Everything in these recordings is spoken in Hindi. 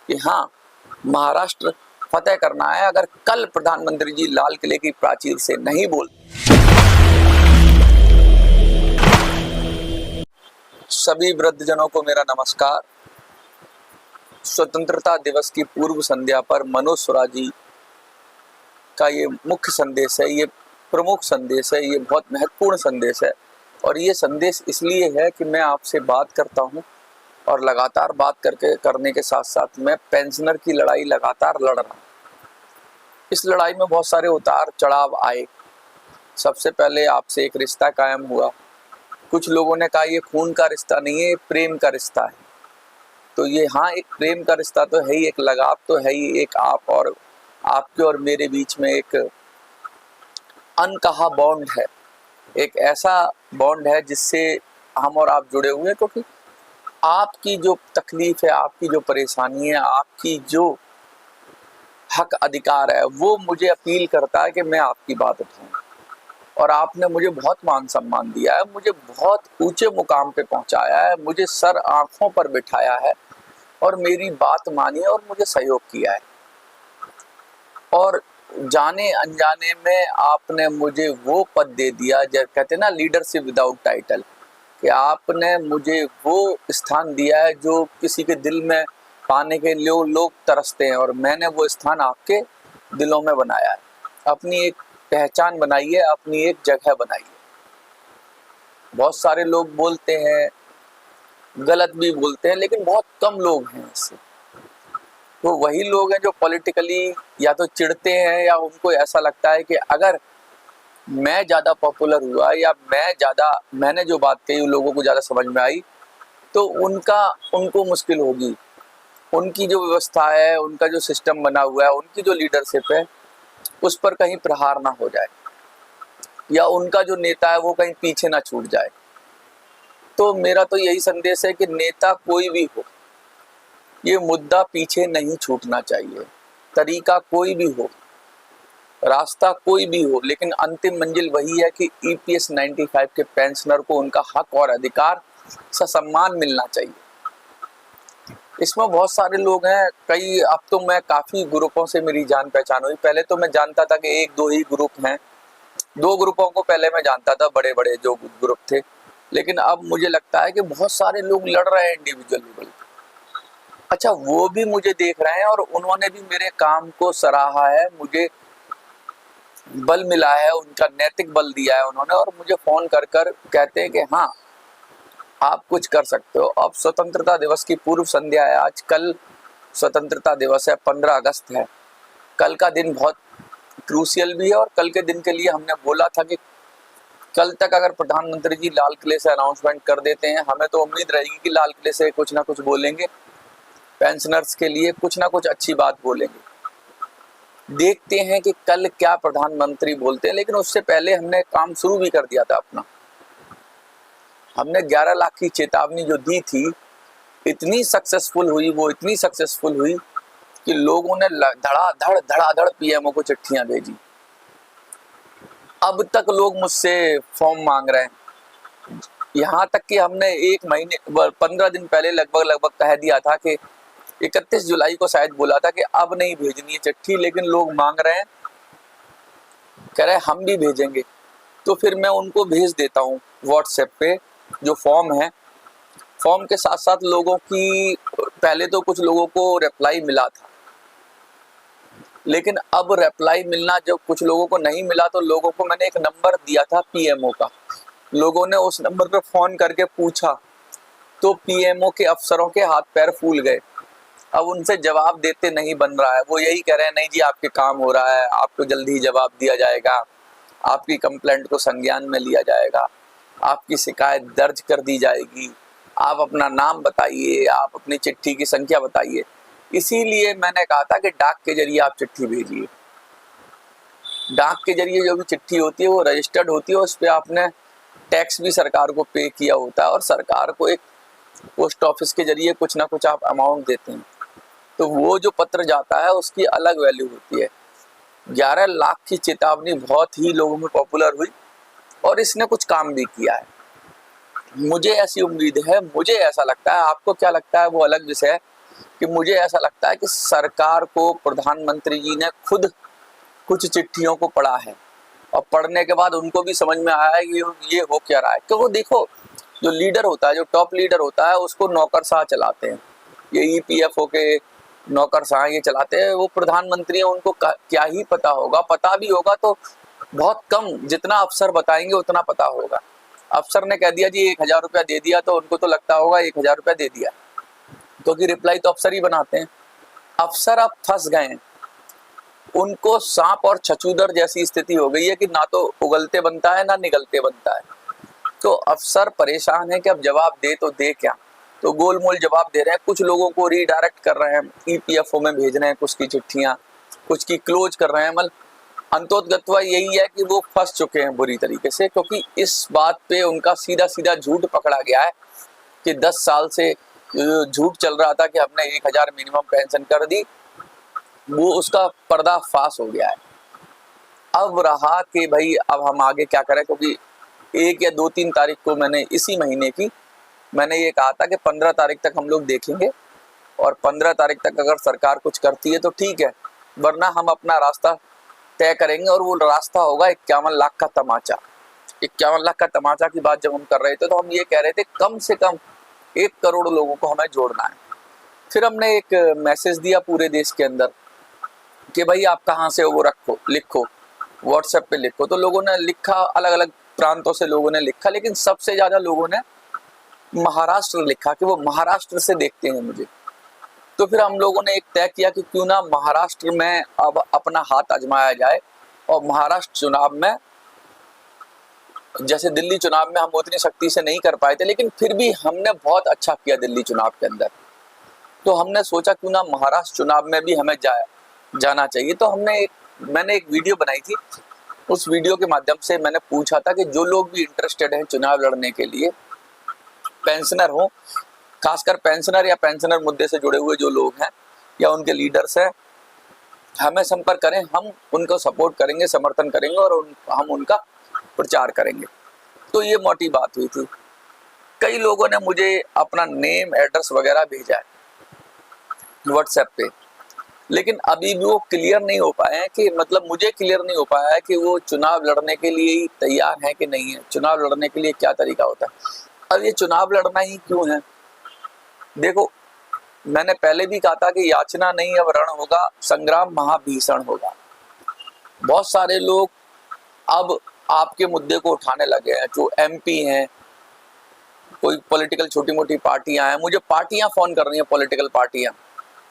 कि हाँ, महाराष्ट्र फतेह करना है। अगर कल प्रधानमंत्री जी लाल किले की प्राचीर से नहीं बोल, सभी वृद्धजनों को मेरा नमस्कार। स्वतंत्रता दिवस की पूर्व संध्या पर मनोज स्वराज जी का ये मुख्य संदेश है, ये प्रमुख संदेश है, ये बहुत महत्वपूर्ण संदेश है। और ये संदेश इसलिए है कि मैं आपसे बात करता हूँ और लगातार बात करने के साथ साथ मैं पेंशनर की लड़ाई लगातार लड़ रहा हूँ। इस लड़ाई में बहुत सारे उतार चढ़ाव आए। सबसे पहले आपसे एक रिश्ता कायम हुआ। कुछ लोगों ने कहा ये खून का रिश्ता नहीं है, ये प्रेम का रिश्ता है। तो ये हाँ, एक प्रेम का रिश्ता तो है ही, एक लगाव तो है ही, एक आपके और मेरे बीच में एक अनकहा बॉन्ड है, एक ऐसा बॉन्ड है जिससे हम और आप जुड़े हुए हैं। क्योंकि आपकी जो तकलीफ है, आपकी जो परेशानी है, आपकी जो हक अधिकार है, वो मुझे अपील करता है कि मैं आपकी बात उठाऊं। और आपने मुझे बहुत मान सम्मान दिया है, मुझे बहुत ऊंचे मुकाम पे पहुंचाया है, मुझे सर आंखों पर बिठाया है और मेरी बात मानी और मुझे सहयोग किया है। और जाने अनजाने में आपने मुझे वो पद दे दिया, जब कहते हैं ना लीडरशिप विदाउट टाइटल, कि आपने मुझे वो स्थान दिया है जो किसी के दिल में पाने के लिए लोग तरसते हैं, और मैंने वो स्थान आपके दिलों में बनाया है। अपनी एक पहचान बनाई है, अपनी एक जगह बनाई है। बहुत सारे लोग बोलते हैं, गलत भी बोलते हैं, लेकिन बहुत कम लोग हैं इससे। तो वही लोग हैं जो पॉलिटिकली या तो चिढ़ते हैं या उनको ऐसा लगता है कि अगर मैं ज़्यादा पॉपुलर हुआ या मैंने जो बात कही लोगों को ज़्यादा समझ में आई तो उनको मुश्किल होगी। उनकी जो व्यवस्था है, उनका जो सिस्टम बना हुआ है, उनकी जो लीडरशिप है, उस पर कहीं प्रहार ना हो जाए या उनका जो नेता है वो कहीं पीछे ना छूट जाए। तो मेरा तो यही संदेश है कि नेता कोई भी हो, ये मुद्दा पीछे नहीं छूटना चाहिए। तरीका कोई भी हो, रास्ता कोई भी हो, लेकिन अंतिम मंजिल वही है कि EPS 95 के पेंशनर को उनका हक और अधिकार सम्मान मिलना चाहिए। इसमें बहुत सारे लोग हैं, अब तो मैं काफ़ी ग्रुपों से मेरी जान पहचान हुई। पहले तो मैं जानता था कि एक दो ही ग्रुप हैं, 2 ग्रुपों को पहले मैं जानता था, बड़े बड़े जो ग्रुप थे। लेकिन अब मुझे लगता है कि बहुत सारे लोग लड़ रहे हैं इंडिविजुअल लेवल। अच्छा, वो भी मुझे देख रहे हैं और उन्होंने भी मेरे काम को सराहा है, मुझे बल मिला है, उनका नैतिक बल दिया है उन्होंने, और मुझे फ़ोन कर कहते हैं कि हाँ, आप कुछ कर सकते हो। अब स्वतंत्रता दिवस की पूर्व संध्या है आज, कल स्वतंत्रता दिवस है, 15 अगस्त है। कल का दिन बहुत क्रूशियल भी है और कल के दिन के लिए हमने बोला था कि कल तक अगर प्रधानमंत्री जी लाल किले से अनाउंसमेंट कर देते हैं, हमें तो उम्मीद रहेगी कि लाल किले से कुछ ना कुछ बोलेंगे, पेंशनर्स के लिए कुछ ना कुछ अच्छी बात बोलेंगे। देखते हैं कि कल क्या प्रधानमंत्री बोलते हैं। लेकिन उससे पहले हमने काम शुरू भी कर दिया था अपना। हमने 11 लाख की चेतावनी जो दी थी, इतनी सक्सेसफुल हुई कि लोगों ने धड़ाधड़ PMO को चिट्ठियां भेजी। अब तक लोग मुझसे फॉर्म मांग रहे हैं। यहाँ तक कि हमने 15 दिन पहले लगभग कह दिया था कि 31 जुलाई को शायद बोला था कि अब नहीं भेजनी है चिट्ठी, लेकिन लोग मांग रहे हैं, कह रहे हैं हम भी भेजेंगे। तो फिर मैं उनको भेज देता हूँ व्हाट्सएप पे जो फॉर्म है। फॉर्म के साथ साथ लोगों की, पहले तो कुछ लोगों को रिप्लाई मिला था, लेकिन अब रिप्लाई मिलना, जब कुछ लोगों को नहीं मिला तो लोगों को मैंने एक नंबर दिया था PMO का। लोगों ने उस नंबर पे फ़ोन करके पूछा तो PMO के अफसरों के हाथ पैर फूल गए। अब उनसे जवाब देते नहीं बन रहा है। वो यही कह रहे हैं, नहीं जी आपके काम हो रहा है, आपको जल्दी ही जवाब दिया जाएगा, आपकी कंप्लेंट को संज्ञान में लिया जाएगा, आपकी शिकायत दर्ज कर दी जाएगी, आप अपना नाम बताइए, आप अपनी चिट्ठी की संख्या बताइए। इसीलिए मैंने कहा था कि डाक के जरिए आप चिट्ठी भेजिए। डाक के जरिए जो भी चिट्ठी होती है वो रजिस्टर्ड होती है, उस पर आपने टैक्स भी सरकार को पे किया होता है और सरकार को एक पोस्ट ऑफिस के जरिए कुछ ना कुछ आप अमाउंट देते हैं। तो वो जो पत्र जाता है उसकी अलग वैल्यू होती है। 11 लाख की चेतावनी बहुत ही लोगों में पॉपुलर हुई और इसने कुछ काम भी किया है। मुझे ऐसी उम्मीद है, मुझे ऐसा लगता है, आपको क्या लगता है वो अलग विषय है, कि मुझे ऐसा लगता है कि सरकार को प्रधानमंत्री जी ने खुद कुछ चिट्ठियों को पढ़ा है और पढ़ने के बाद उनको भी समझ में आया है ये हो क्या रहा है। क्योंकि देखो, जो लीडर होता है, जो टॉप लीडर होता है, उसको नौकरशाह चलाते हैं। ये ईपीएफओ के नौकरशाह ये चलाते हैं। वो प्रधानमंत्री है, उनको क्या ही पता होगा। पता भी होगा तो बहुत कम, जितना अफसर बताएंगे उतना पता होगा। अफसर ने कह दिया जी 1000 रुपया दे दिया, तो उनको तो लगता होगा 1000 रुपया दे दिया, क्योंकि रिप्लाई तो अफसर ही बनाते हैं। अफसर अब फंस गए हैं, उनको सांप और छछूदर जैसी स्थिति हो गई है कि ना तो उगलते बनता है ना निगलते बनता है। तो अफसर परेशान है कि अब जवाब दे तो दे क्या, तो गोलमोल जवाब दे रहे हैं। कुछ लोगों को रीडायरेक्ट कर रहे हैं, ईपीएफओ में भेज रहे हैं कुछ की चिट्ठियां, कुछ की क्लोज कर रहे हैं। मतलब अंतोतगत्वा यही है कि वो फंस चुके हैं बुरी तरीके से, क्योंकि इस बात पे उनका सीधा सीधा झूठ पकड़ा गया है कि 10 साल से झूठ चल रहा था कि हमने 1000 मिनिमम पेंशन कर दी, वो उसका पर्दाफाश हो गया है। अब रहा कि भाई अब हम आगे क्या करें, क्योंकि 1 या 2-3 तारीख को मैंने इसी महीने की मैंने ये कहा था कि 15 तारीख तक हम लोग देखेंगे, और 15 तारीख तक अगर सरकार कुछ करती है तो ठीक है, वरना हम अपना रास्ता तय करेंगे। और वो रास्ता होगा 51 लाख का तमाचा। 51 लाख का तमाचा की बात जब हम कर रहे थे तो हम ये कह रहे थे कम से कम 1 करोड़ लोगों को हमें जोड़ना है। फिर हमने एक मैसेज दिया पूरे देश के अंदर कि भाई आप कहाँ से हो वो लिखो, व्हाट्सएप पे लिखो। तो लोगों ने लिखा, अलग अलग प्रांतों से लोगों ने लिखा, लेकिन सबसे ज्यादा लोगों ने महाराष्ट्र लिखा कि वो महाराष्ट्र से देखते हैं मुझे। तो फिर हम लोगों ने एक तय किया कि क्यों ना महाराष्ट्र में अब अपना हाथ आजमाया जाए, और महाराष्ट्र चुनाव में, जैसे दिल्ली चुनाव में हम उतनी सख्ती से नहीं कर पाए थे, लेकिन फिर भी हमने बहुत अच्छा किया दिल्ली चुनाव के अंदर। तो हमने सोचा क्यों ना महाराष्ट्र चुनाव में भी हमें जाना चाहिए। तो मैंने एक वीडियो बनाई थी। उस वीडियो के माध्यम से मैंने पूछा था कि जो लोग भी इंटरेस्टेड हैं चुनाव लड़ने के लिए, पेंशनर हो, खासकर पेंशनर या पेंशनर मुद्दे से जुड़े हुए जो लोग हैं या उनके लीडर्स हैं, हमें संपर्क करें, हम उनको सपोर्ट करेंगे, समर्थन करेंगे, और हम उनका प्रचार करेंगे। तो ये मोटी बात हुई थी। कई लोगों ने मुझे अपना नेम, एड्रेस वगैरह भेजा है व्हाट्सएप पे, लेकिन अभी भी वो क्लियर नहीं हो पाए हैं कि, मतलब मुझे क्लियर नहीं हो पाया है कि वो चुनाव लड़ने के लिए ही तैयार है कि नहीं है, चुनाव लड़ने के लिए क्या तरीका होता है। अब ये चुनाव लड़ना ही क्यों है? देखो, मैंने पहले भी कहा था कि याचना नहीं अब रण होगा, संग्राम महाभीषण होगा। बहुत सारे लोग अब आपके मुद्दे को उठाने लगे हैं, जो एमपी हैं, कोई पॉलिटिकल छोटी मोटी पार्टियां हैं। मुझे पार्टियां फोन कर रही हैं, पॉलिटिकल पार्टियां,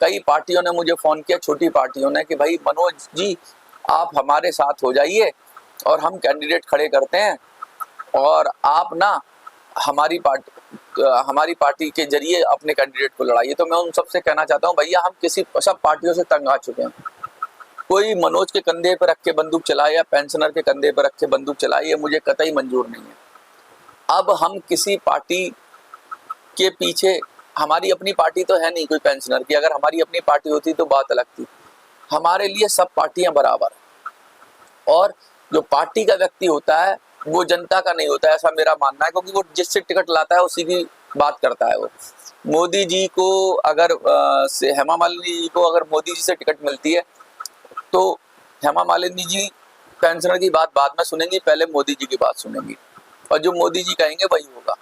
कई पार्टियों ने मुझे फोन किया, छोटी पार्टियों ने, कि भाई मनोज जी आप हमारे साथ हो जाइए और हम कैंडिडेट खड़े करते हैं, और आप ना हमारी पार्टी के जरिए अपने कैंडिडेट को लड़ाइए। तो मैं उन सबसे कहना चाहता हूँ, भैया हम सब पार्टियों से तंग आ चुके हैं। कोई मनोज के कंधे पर रख के बंदूक चलाए या पेंशनर के कंधे पर रख के बंदूक चलाए, ये मुझे कतई मंजूर नहीं है। अब हम किसी पार्टी के पीछे, हमारी अपनी पार्टी तो है नहीं कोई पेंशनर की, अगर हमारी अपनी पार्टी होती तो बात अलग थी। हमारे लिए सब पार्टियां बराबर, और जो पार्टी का व्यक्ति होता है वो जनता का नहीं होता है, ऐसा मेरा मानना है। क्योंकि वो जिससे टिकट लाता है उसी की बात करता है। वो मोदी जी को अगर हेमा मालिनी जी को अगर मोदी जी से टिकट मिलती है तो हेमा मालिनी जी पेंशनर की बात बाद में सुनेंगी, पहले मोदी जी की बात सुनेंगी, और जो मोदी जी कहेंगे वही होगा।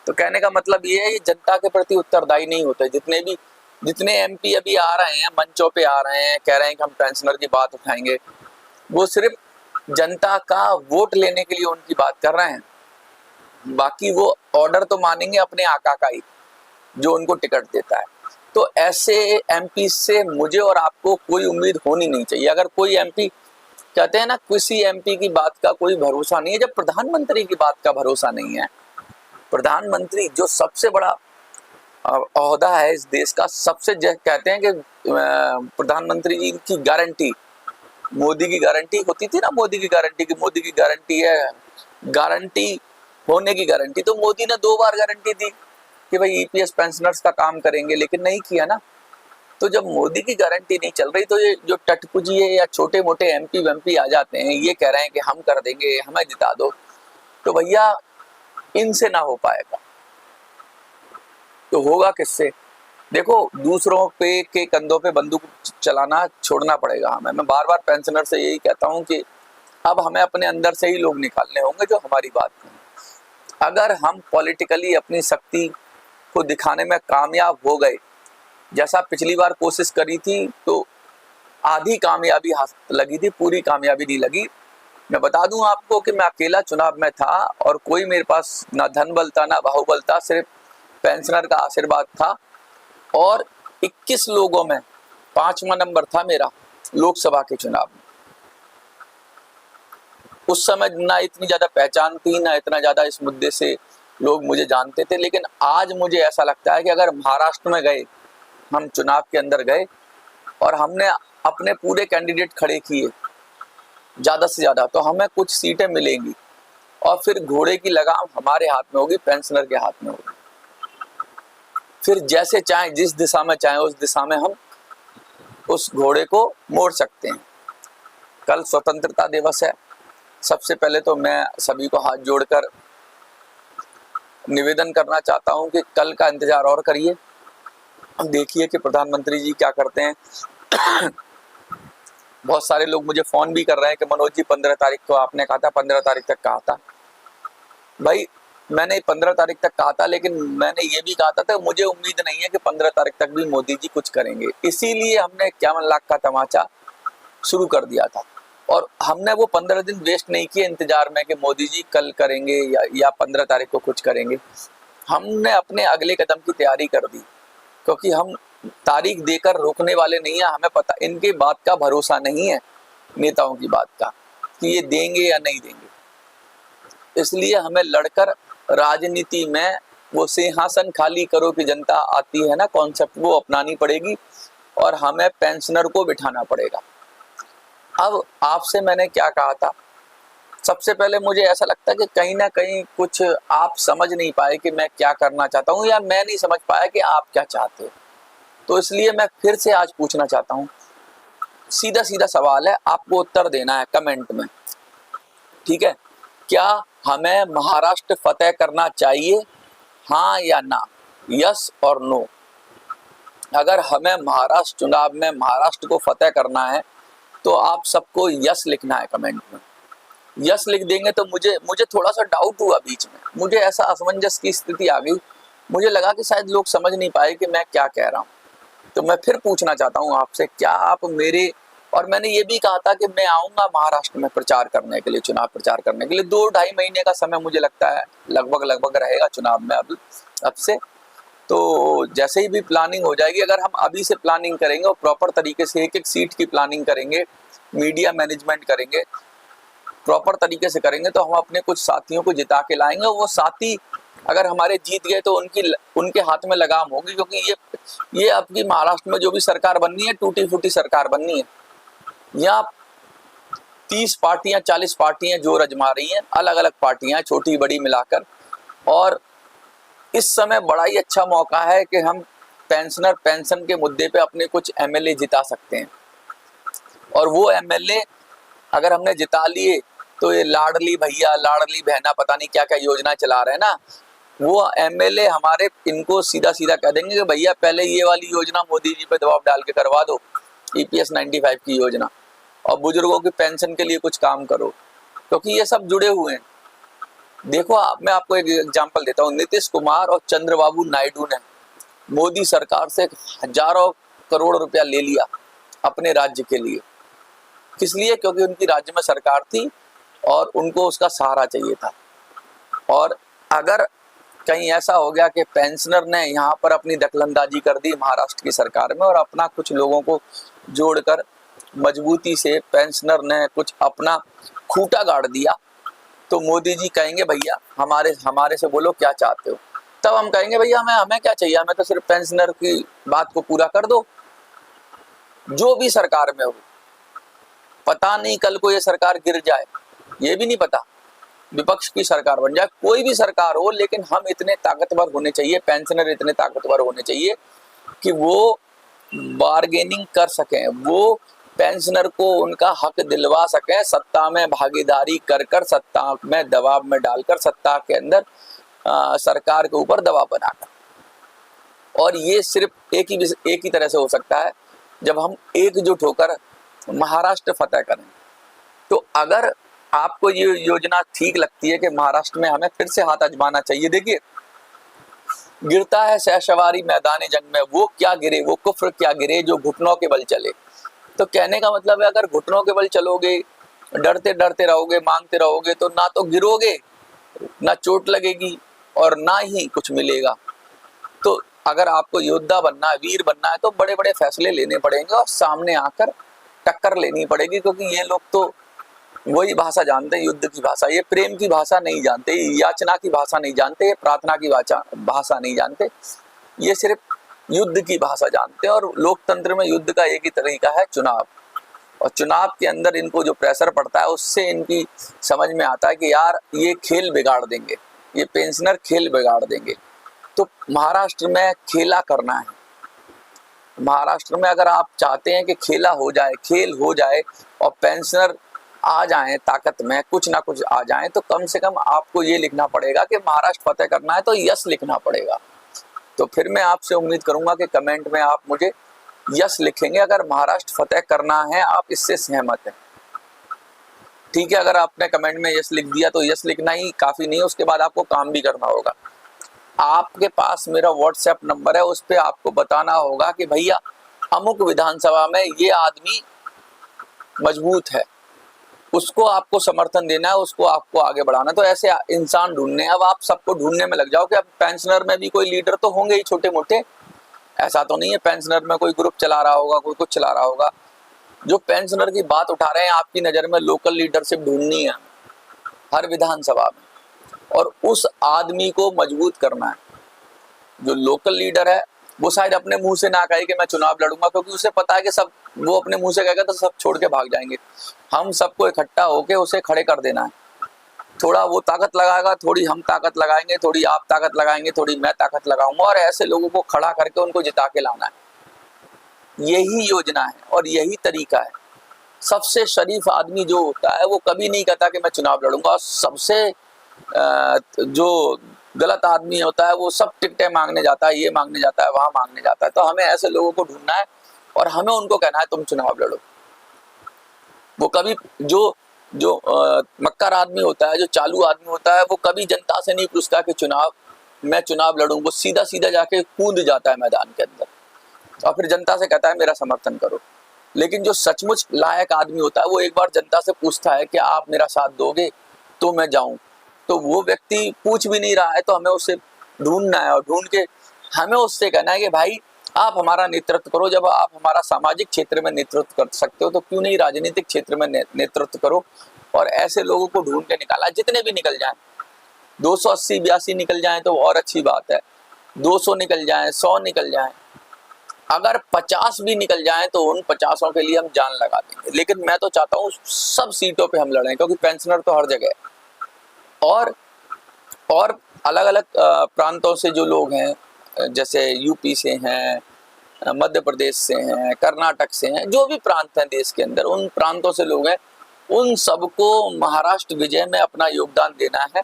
तो कहने का मतलब ये है, ये जनता के प्रति उत्तरदायी नहीं होते। जितने एमपी अभी आ रहे हैं, मंचों पे आ रहे हैं, कह रहे हैं कि हम पेंशनर की बात उठाएंगे, वो सिर्फ जनता का वोट लेने के लिए उनकी बात कर रहे हैं। बाकी वो ऑर्डर तो मानेंगे अपने आका का ही, जो उनको टिकट देता है। तो ऐसे एमपी से मुझे और आपको कोई उम्मीद होनी नहीं चाहिए। अगर कोई एमपी, कहते हैं ना, किसी एमपी की बात का कोई भरोसा नहीं है, जब प्रधानमंत्री की बात का भरोसा नहीं है। प्रधानमंत्री जो सबसे बड़ा ओहदा है इस देश का, सबसे कहते हैं कि प्रधानमंत्री जी की गारंटी, मोदी की गारंटी होती थी ना, मोदी की गारंटी है, गारंटी होने की गारंटी। तो मोदी ने 2 बार गारंटी दी कि भाई ईपीएस पेंशनर्स का काम करेंगे, लेकिन नहीं किया ना। तो जब मोदी की गारंटी नहीं चल रही, तो ये जो टटपुजी है या छोटे मोटे एमपी आ जाते हैं, ये कह रहे हैं कि हम कर देंगे, हमें जिता दो, तो भैया इनसे ना हो पाएगा तो होगा किससे? देखो, दूसरों पे के कंधों पे बंदूक चलाना छोड़ना पड़ेगा हमें। मैं बार बार पेंशनर से यही कहता हूँ कि अब हमें अपने अंदर से ही लोग निकालने होंगे जो हमारी बात करें। अगर हम पॉलिटिकली अपनी शक्ति को दिखाने में कामयाब हो गए, जैसा पिछली बार कोशिश करी थी तो आधी कामयाबी हाथ लगी थी, पूरी कामयाबी नहीं लगी। मैं बता दूं आपको कि मैं अकेला चुनाव में था और कोई मेरे पास ना धन बल था ना बाहुबल था, सिर्फ पेंशनर का आशीर्वाद था। और 21 लोगों में 5वां नंबर था मेरा लोकसभा के चुनाव में। उस समय ना इतनी ज्यादा पहचान थी, ना इतना ज्यादा इस मुद्दे से लोग मुझे जानते थे। लेकिन आज मुझे ऐसा लगता है कि अगर महाराष्ट्र में गए, हम चुनाव के अंदर गए और हमने अपने पूरे कैंडिडेट खड़े किए ज्यादा से ज्यादा, तो हमें कुछ सीटें मिलेंगी और फिर घोड़े की लगाम हमारे हाथ में होगी, पेंशनर के हाथ में होगी। फिर जैसे चाहे, जिस दिशा में चाहे उस दिशा में हम उस घोड़े को मोड़ सकते हैं। कल स्वतंत्रता दिवस है। सबसे पहले तो मैं सभी को हाथ जोड़कर निवेदन करना चाहता हूं कि कल का इंतजार और करिए, देखिए कि प्रधानमंत्री जी क्या करते हैं। बहुत सारे लोग मुझे फोन भी कर रहे हैं कि मनोज जी 15 तारीख को आपने कहा था, 15 तारीख तक कहा था। भाई मैंने 15 तारीख तक कहा था, लेकिन मैंने ये भी कहा था तो मुझे उम्मीद नहीं है कि 15 तारीख तक भी मोदी जी कुछ करेंगे। इसीलिए हमने 51 लाख का तमाचा शुरू कर दिया था और हमने वो 15 दिन वेस्ट नहीं किए इंतजार में कि मोदी जी कल करेंगे या 15 तारीख को कुछ करेंगे। हमने अपने अगले कदम की तैयारी कर दी, क्योंकि हम तारीख देकर रोकने वाले नहीं है। हमें पता, इनकी बात का भरोसा नहीं है, नेताओं की बात का, कि ये देंगे या नहीं देंगे। इसलिए हमें लड़कर राजनीति में वो सिंहासन खाली करो कि जनता आती है ना कॉन्सेप्ट, वो अपनानी पड़ेगी और हमें पेंशनर को बिठाना पड़ेगा। अब आपसे मैंने क्या कहा था, सबसे पहले मुझे ऐसा लगता है कि कहीं ना कहीं कुछ आप समझ नहीं पाए कि मैं क्या करना चाहता हूँ, या मैं नहीं समझ पाया कि आप क्या चाहते हो। तो इसलिए मैं फिर से आज पूछना चाहता हूँ, सीधा सीधा सवाल है, आपको उत्तर देना है कमेंट में, ठीक है? क्या हमें महाराष्ट्र फतेह करना चाहिए, हाँ या ना, यस और नो? अगर हमें महाराष्ट्र चुनाव में महाराष्ट्र को फतेह करना है तो आप सबको यस लिखना है कमेंट में। यस लिख देंगे तो मुझे थोड़ा सा डाउट हुआ बीच में, मुझे ऐसा असमंजस की स्थिति आ गई, मुझे लगा कि शायद लोग समझ नहीं पाए कि मैं क्या कह रहा हूँ। तो मैं फिर पूछना चाहता हूँ आपसे, क्या आप मेरे, और मैंने ये भी कहा था कि मैं आऊंगा महाराष्ट्र में प्रचार करने के लिए, चुनाव प्रचार करने के लिए। 2-2.5 महीने का समय मुझे लगता है लगभग रहेगा चुनाव में अब से। तो जैसे ही भी प्लानिंग हो जाएगी, अगर हम अभी से प्लानिंग करेंगे और प्रॉपर तरीके से एक एक सीट की प्लानिंग करेंगे, मीडिया मैनेजमेंट करेंगे, प्रॉपर तरीके से करेंगे, तो हम अपने कुछ साथियों को जिता के लाएंगे। और वो साथी अगर हमारे जीत गए तो उनके हाथ में लगाम होगी, क्योंकि ये आपकी महाराष्ट्र में जो भी सरकार बननी है, टूटी फूटी सरकार बननी है। यहाँ 30 पार्टियां 40 पार्टियां जोर अजमा रही हैं, अलग अलग पार्टियां छोटी बड़ी मिलाकर। और इस समय बड़ा ही अच्छा मौका है कि हम पेंशन के मुद्दे पे अपने कुछ एमएलए जिता सकते हैं। और वो एमएलए अगर हमने जिता लिए तो ये लाडली भैया लाडली बहना पता नहीं क्या क्या योजना चला रहे हैं ना, वो एमएलए हमारे इनको सीधा सीधा कह देंगे कि भैया पहले ये वाली योजना मोदी जी पे दबाव डाल के करवा दो, EPS 95 की योजना, और बुजुर्गों की पेंशन के लिए कुछ काम करो, क्योंकि ये सब जुड़े हुए हैं। देखो मैं आपको एक एग्जांपल देता हूँ। नीतीश कुमार और चंद्रबाबू नायडू ने मोदी सरकार से हजारों करोड़ रुपया ले लिया अपने राज्य के लिए। किस लिए? क्योंकि उनकी राज्य में सरकार थी और उनको उसका सहारा चाहिए था। और अगर कहीं ऐसा हो गया कि पेंशनर ने यहाँ पर अपनी दखलंदाजी कर दी महाराष्ट्र की सरकार में और अपना कुछ लोगों को जोड़कर मजबूती से पेंशनर ने कुछ अपना खूंटा गाड़ दिया, तो मोदी जी कहेंगे भैया हमारे से बोलो क्या चाहते हो। तब हम कहेंगे भैया हमें क्या चाहिए, हमें तो सिर्फ पेंशनर की बात को पूरा कर दो, जो भी सरकार में हो। पता नहीं कल को ये सरकार गिर जाए, ये भी नहीं पता, विपक्ष की सरकार बन जाए, कोई भी सरकार हो, लेकिन हम इतने ताकतवर होने चाहिए, पेंशनर इतने ताकतवर होने चाहिए कि वो बार्गेनिंग कर सकें, वो पेंशनर को उनका हक दिलवा सकें, सत्ता में भागीदारी कर सत्ता में दबाव में डालकर, सत्ता के अंदर सरकार के ऊपर दबाव बनाकर। और ये सिर्फ एक ही तरह से हो सकता है जब हम एकजुट होकर महाराष्ट्र फतेह करें। तो अगर आपको ये योजना ठीक लगती है कि महाराष्ट्र में हमें फिर से हाथ आजमाना चाहिए, देखिए गिरता है शहसवारी मैदान जंग में, वो क्या गिरे, वो कुफ्र क्या गिरे जो घुटनों के बल चले। तो कहने का मतलब है अगर घुटनों के बल चलोगे, डरते डरते रहोगे, मांगते रहोगे, तो ना तो गिरोगे, ना चोट लगेगी और ना ही कुछ मिलेगा। तो अगर आपको योद्धा बनना है, वीर बनना है, तो बड़े बड़े फैसले लेने पड़ेंगे और सामने आकर टक्कर लेनी पड़ेगी, क्योंकि ये लोग तो वही भाषा जानते हैं, युद्ध की भाषा। ये प्रेम की भाषा नहीं जानते, याचना की भाषा नहीं जानते, ये प्रार्थना की भाषा नहीं जानते, ये सिर्फ युद्ध की भाषा जानते हैं। और लोकतंत्र में युद्ध का एक ही तरीका है, चुनाव। और चुनाव के अंदर इनको जो प्रेशर पड़ता है उससे इनकी समझ में आता है कि यार ये खेल बिगाड़ देंगे, ये पेंशनर खेल बिगाड़ देंगे। तो महाराष्ट्र में खेला करना है। महाराष्ट्र में अगर आप चाहते हैं कि खेला हो जाए, खेल हो जाए और पेंशनर आ जाएं ताकत में, कुछ ना कुछ आ जाएं, तो कम से कम आपको ये लिखना पड़ेगा कि महाराष्ट्र फतेह करना है, तो यस लिखना पड़ेगा। तो फिर मैं आपसे उम्मीद करूंगा कि कमेंट में आप मुझे यस लिखेंगे अगर महाराष्ट्र फतेह करना है, आप इससे सहमत हैं। ठीक है, अगर आपने कमेंट में यस लिख दिया तो यस लिखना ही काफी नहीं, उसके बाद आपको काम भी करना होगा। आपके पास मेरा व्हाट्सएप नंबर है, उस पर आपको बताना होगा कि भैया अमुक विधानसभा में ये आदमी मजबूत है, उसको आपको समर्थन देना है, उसको आपको आगे बढ़ाना है। तो ऐसे इंसान ढूंढने, अब आप सबको ढूंढने में लग जाओ कि अब पेंशनर में भी कोई लीडर तो होंगे ही छोटे मोटे, ऐसा तो नहीं है पेंशनर में कोई ग्रुप चला रहा होगा, कोई कुछ चला रहा होगा। जो पेंशनर की बात उठा रहे हैं, आपकी नज़र में लोकल लीडरशिप ढूंढनी है हर विधानसभा में, और उस आदमी को मजबूत करना है। जो लोकल लीडर है वो शायद अपने मुंह से ना कहे कि मैं चुनाव लड़ूंगा, क्योंकि उसे पता है कि सब, वो अपने मुंह से कहेगा तो सब छोड़ के भाग जाएंगे। हम सबको इकट्ठा होके उसे खड़े कर देना है। थोड़ा वो ताकत लगाएगा, थोड़ी हम ताकत लगाएंगे, थोड़ी आप ताकत लगाएंगे, थोड़ी मैं ताकत लगाऊंगा, और ऐसे लोगों को खड़ा करके उनको जिता के लाना है। यही योजना है और यही तरीका है। सबसे शरीफ आदमी जो होता है वो कभी नहीं कहता कि मैं चुनाव लड़ूंगा, और सबसे जो गलत आदमी होता है वो सब टिकटें मांगने जाता है, ये मांगने जाता है, वहां मांगने जाता है। तो हमें ऐसे लोगों को ढूंढना है और हमें उनको कहना है तुम चुनाव लड़ो। वो कभी जो मक्कार आदमी होता है, जो चालू आदमी होता है, वो कभी जनता से नहीं पूछता कि मैं चुनाव लड़ूं। वो सीधा सीधा जाके कूद जाता है मैदान के अंदर और फिर जनता से कहता है मेरा समर्थन करो। लेकिन जो सचमुच लायक आदमी होता है वो एक बार जनता से पूछता है कि आप मेरा साथ दोगे तो मैं जाऊं। तो वो व्यक्ति पूछ भी नहीं रहा है, तो हमें उसे ढूंढना है और ढूंढ के हमें उससे कहना है कि भाई आप हमारा नेतृत्व करो। जब आप हमारा सामाजिक क्षेत्र में नेतृत्व कर सकते हो तो क्यों नहीं राजनीतिक क्षेत्र में नेतृत्व करो। और ऐसे लोगों को ढूंढ के निकाला, जितने भी निकल जाएं, 280-82 निकल जाएं तो और अच्छी बात है, 200 निकल जाएं, 100 निकल जाएं, अगर 50 भी निकल जाएं तो उन 50 के लिए हम जान लगा देंगे। लेकिन मैं तो चाहता हूँ सब सीटों पे हम लड़ें, क्योंकि पेंशनर तो हर जगह है। और अलग अलग प्रांतों से जो लोग हैं, जैसे यूपी से हैं, मध्य प्रदेश से हैं, कर्नाटक से हैं, जो भी प्रांत हैं देश के अंदर, उन प्रांतों से लोग हैं, उन सबको महाराष्ट्र विजय में अपना योगदान देना है।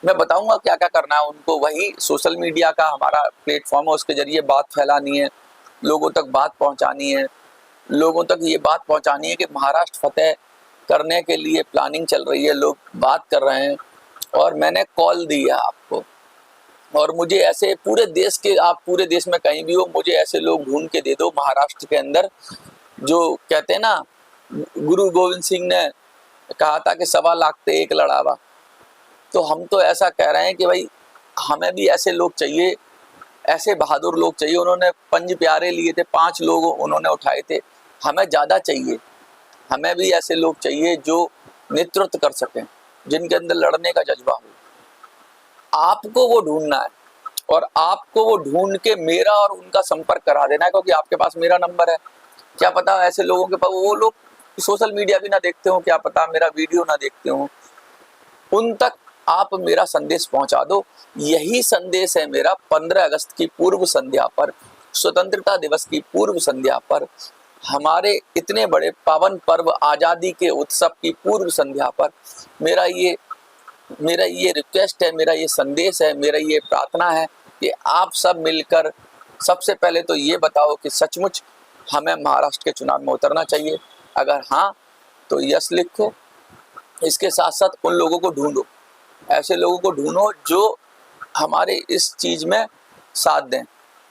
मैं बताऊंगा क्या क्या करना है उनको। वही सोशल मीडिया का हमारा प्लेटफॉर्म है, उसके जरिए बात फैलानी है, लोगों तक बात पहुंचानी है, लोगों तक ये बात पहुंचानी है कि महाराष्ट्र फतेह करने के लिए प्लानिंग चल रही है, लोग बात कर रहे हैं और मैंने कॉल दी है आपको। और मुझे ऐसे पूरे देश के, आप पूरे देश में कहीं भी हो, मुझे ऐसे लोग ढूंढ के दे दो महाराष्ट्र के अंदर, जो कहते हैं ना, गुरु गोविंद सिंह ने कहा था कि 1.25 लाख पे एक लड़ावा। तो हम तो ऐसा कह रहे हैं कि भाई हमें भी ऐसे लोग चाहिए, ऐसे बहादुर लोग चाहिए। उन्होंने 5 प्यारे लिए थे, 5 लोग उन्होंने उठाए थे, हमें ज़्यादा चाहिए। हमें भी ऐसे लोग चाहिए जो नेतृत्व कर सकें, जिनके अंदर लड़ने का जज्बा हो। आपको वो ढूंढना है और आपको वो ढूंढ के मेरा और उनका संपर्क करा देना है, क्योंकि आपके पास मेरा नंबर है। क्या पता ऐसे लोगों के पास, वो लोग सोशल मीडिया भी ना देखते हो, क्या पता मेरा वीडियो ना देखते हो, उन तक आप मेरा संदेश पहुंचा दो। यही संदेश है मेरा 15 अगस्त की पूर्व संध्या पर, स्वतंत्रता दिवस की पूर्व संध्या पर, हमारे इतने बड़े पावन पर्व आज़ादी के उत्सव की पूर्व संध्या पर मेरा ये रिक्वेस्ट है, मेरा ये संदेश है, मेरा ये प्रार्थना है कि आप सब मिलकर सबसे पहले तो ये बताओ कि सचमुच हमें महाराष्ट्र के चुनाव में उतरना चाहिए। अगर हाँ तो यस लिखो। इसके साथ साथ उन लोगों को ढूंढो, ऐसे लोगों को ढूंढो जो हमारे इस चीज़ में साथ दें।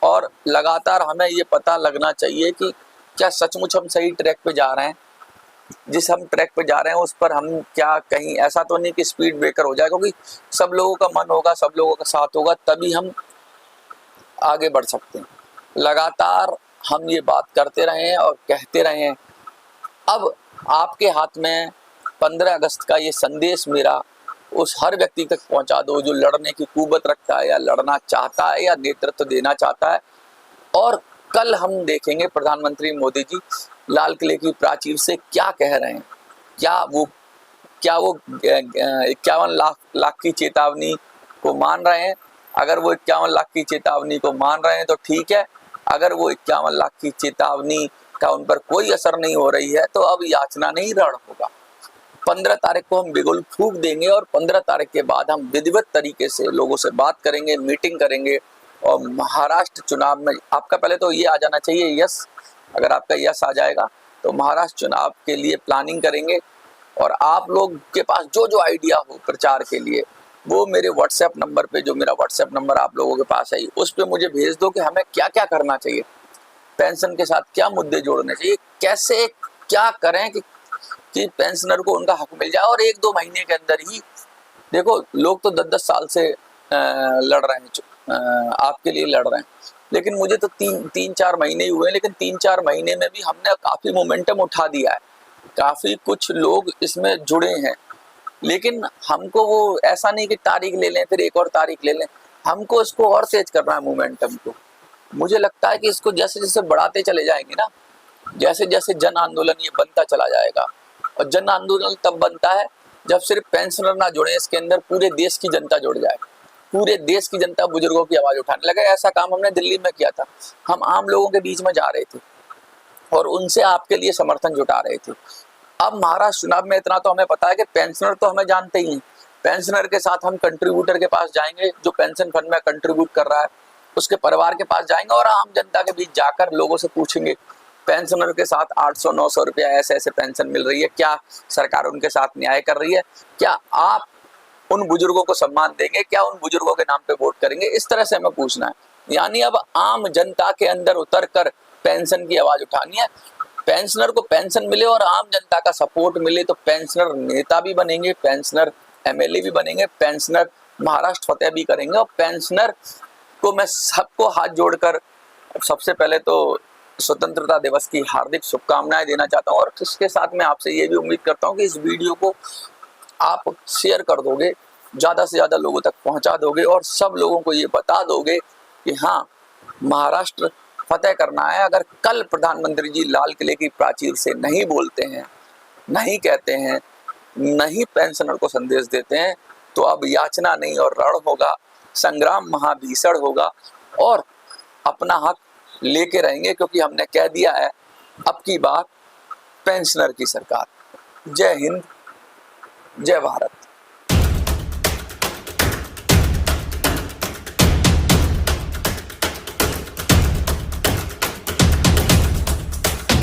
और लगातार हमें ये पता लगना चाहिए कि क्या सचमुच हम सही ट्रैक पे जा रहे हैं, जिस हम ट्रैक पे जा रहे हैं उस पर हम क्या, कहीं ऐसा तो नहीं कि स्पीड ब्रेकर हो जाए, क्योंकि सब लोगों का मन होगा, सब लोगों का साथ होगा, तभी हम आगे बढ़ सकते हैं। लगातार हम ये बात करते रहे हैं और कहते रहे हैं। अब आपके हाथ में 15 अगस्त का ये संदेश मेरा उस हर व्यक्ति तक पहुंचा दो जो लड़ने की कुव्वत रखता है या लड़ना चाहता है या नेतृत्व देना चाहता है। और कल हम देखेंगे प्रधानमंत्री मोदी जी लाल किले की प्राचीर से क्या कह रहे हैं। क्या वो 51 लाख की चेतावनी को मान रहे हैं? अगर वो 51 लाख की चेतावनी को मान रहे हैं तो ठीक है। अगर वो 51 लाख की चेतावनी का उन पर कोई असर नहीं हो रही है तो अब याचना नहीं, रण होगा। 15 तारीख को हम बिगुल फूंक देंगे और 15 तारीख के बाद हम विधिवत तरीके से लोगों से बात करेंगे, मीटिंग करेंगे। और महाराष्ट्र चुनाव में आपका पहले तो ये आ जाना चाहिए यस। अगर आपका यस आ जाएगा तो महाराष्ट्र चुनाव के लिए प्लानिंग करेंगे। और आप लोग के पास जो जो आइडिया हो प्रचार के लिए वो मेरे व्हाट्सएप नंबर पे, जो मेरा व्हाट्सएप नंबर आप लोगों के पास है, उस पर मुझे भेज दो कि हमें क्या क्या करना चाहिए, पेंशन के साथ क्या मुद्दे जोड़ने चाहिए, कैसे क्या करें कि पेंशनर को उनका हक मिल जाए। और 1-2 महीने के अंदर ही देखो, लोग तो 10-10 साल से लड़ रहे हैं, आपके लिए लड़ रहे हैं, लेकिन मुझे तो 3-4 महीने ही हुए, लेकिन 3-4 महीने में भी हमने काफ़ी मोमेंटम उठा दिया है, काफ़ी कुछ लोग इसमें जुड़े हैं। लेकिन हमको वो ऐसा नहीं कि तारीख ले लें फिर एक और तारीख ले लें, हमको इसको और तेज करना है मोमेंटम को। मुझे लगता है कि इसको जैसे जैसे बढ़ाते चले जाएंगे ना, जैसे जैसे जन आंदोलन ये बनता चला जाएगा। और जन आंदोलन तब बनता है जब सिर्फ पेंशनर ना जुड़े, इसके अंदर पूरे देश की जनता जुड़ जाए, पूरे देश की जनता बुजुर्गों की आवाज उठाने लगे। ऐसा काम हमने दिल्ली में किया था, हम आम लोगों के बीच में जा रहे थे और उनसे आपके लिए समर्थन जुटा रहे थे। अब महाराष्ट्र चुनाव में इतना तो हमें पता है कि पेंशनर तो हमें जानते ही हैं, पेंशनर के साथ हम कंट्रीब्यूटर के पास जाएंगे जो पेंशन फंड में कंट्रीब्यूट कर रहा है, उसके परिवार के पास जाएंगे और आम जनता के बीच जाकर लोगों से पूछेंगे पेंशनर के साथ 800-900 रुपया ऐसे ऐसे पेंशन मिल रही है, क्या सरकार उनके साथ न्याय कर रही है, क्या आप उन बुजुर्गों को सम्मान देंगे, क्या उन बुजुर्गों के नाम पे वोट करेंगे। इस तरह से हमें पूछना है। यानी अब आम जनता के अंदर उतर कर पेंशन की आवाज उठानी है। पेंशनर को पेंशन मिले और आम जनता का सपोर्ट मिले तो पेंशनर नेता भी बनेंगे, पेंशनर एमएलए भी बनेंगे, पेंशनर महाराष्ट्र फतेह भी करेंगे। और पेंशनर को मैं सबको हाथ जोड़कर सबसे पहले तो स्वतंत्रता दिवस की हार्दिक शुभकामनाएं देना चाहता हूं। और इसके साथ मैं आपसे ये भी उम्मीद करता हूं कि इस वीडियो को आप शेयर कर दोगे, ज़्यादा से ज़्यादा लोगों तक पहुंचा दोगे और सब लोगों को ये बता दोगे कि हाँ, महाराष्ट्र फतेह करना है। अगर कल प्रधानमंत्री जी लाल किले की प्राचीर से नहीं बोलते हैं, नहीं कहते हैं, नहीं पेंशनर को संदेश देते हैं तो अब याचना नहीं और रण होगा, संग्राम महाभीषण होगा और अपना हक लेके रहेंगे, क्योंकि हमने कह दिया है अब की बार पेंशनर की सरकार। जय हिंद, जय भारत।